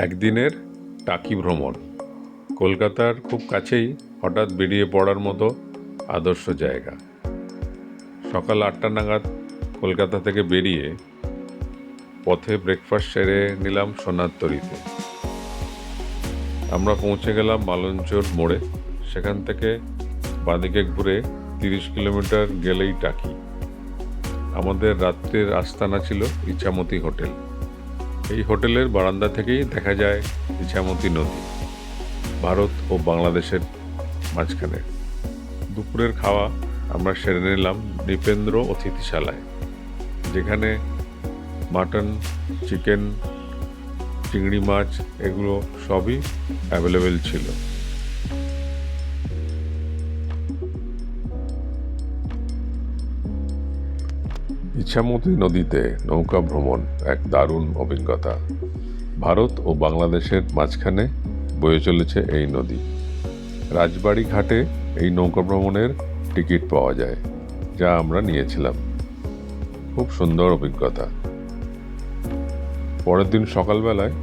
একদিনের টাকি ভ্রমণ। কলকাতার খুব কাছেই হঠাৎ বেরিয়ে পড়ার মতো আদর্শ জায়গা। সকাল 8টা নাগাদ কলকাতা থেকে বেরিয়ে পথে ব্রেকফাস্ট সেরে নিলাম সোনারতরীতে। আমরা পৌঁছে গেলাম মালঞ্চর মোড়ে। সেখান থেকে বাঁদিকে ঘুরে 30 কিলোমিটার গেলেই টাকি। আমাদের রাত্রের আস্তানা ছিল ইছামতি হোটেল। এই হোটেলের বারান্দা থেকেই দেখা যায় ইছামতি নদী, ভারত ও বাংলাদেশের মাঝখানে। দুপুরের খাওয়া আমরা সেরে নিলাম নৃপেন্দ্র অতিথিশালায়, যেখানে মাটন, চিকেন, চিংড়ি মাছ এগুলো সবই অ্যাভেলেবেল ছিল। ইছামতি নদীতে নৌকা ভ্রমণ এক দারুণ অভিজ্ঞতা। ভারত ও বাংলাদেশের মাঝখানে বয়ে চলেছে এই নদী। রাজবাড়ি ঘাটে এই নৌকা ভ্রমণের টিকিট পাওয়া যায়, যা আমরা নিয়েছিলাম। খুব সুন্দর অভিজ্ঞতা। পরের দিন সকালবেলায়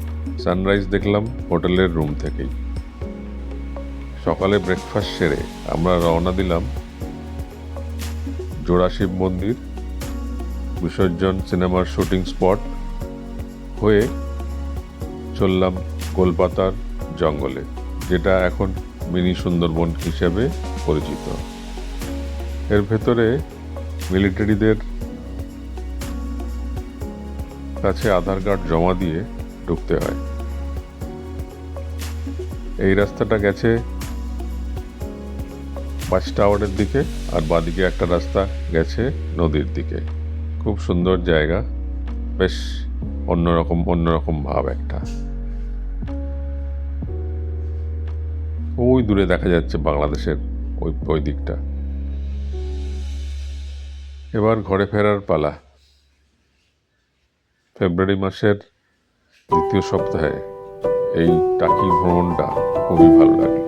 সানরাইজ দেখলাম হোটেলের রুম থেকেই। সকালে ব্রেকফাস্ট সেরে আমরা রওনা দিলাম জোড়া শিব মন্দির, বিসর্জন সিনেমার শুটিং স্পট হয়ে চললাম গোলপাতার জঙ্গলে, যেটা এখন মিনি সুন্দরবন হিসেবে পরিচিত। এর ভেতরে মিলিটারিদের কাছে আধার কার্ড জমা দিয়ে ঢুকতে হয়। এই রাস্তাটা গেছে ওয়াচ টাওয়ারের দিকে, আর বাঁদিকে একটা রাস্তা গেছে নদীর দিকে। খুব সুন্দর জায়গা, বেশ অন্যরকম ভাব একটা। ওই দূরে দেখা যাচ্ছে বাংলাদেশের ওই দিকটা। এবার ঘরে ফেরার পালা। ফেব্রুয়ারি মাসের দ্বিতীয় সপ্তাহে এই টাকি ভ্রমণটা খুবই ভালো লাগে।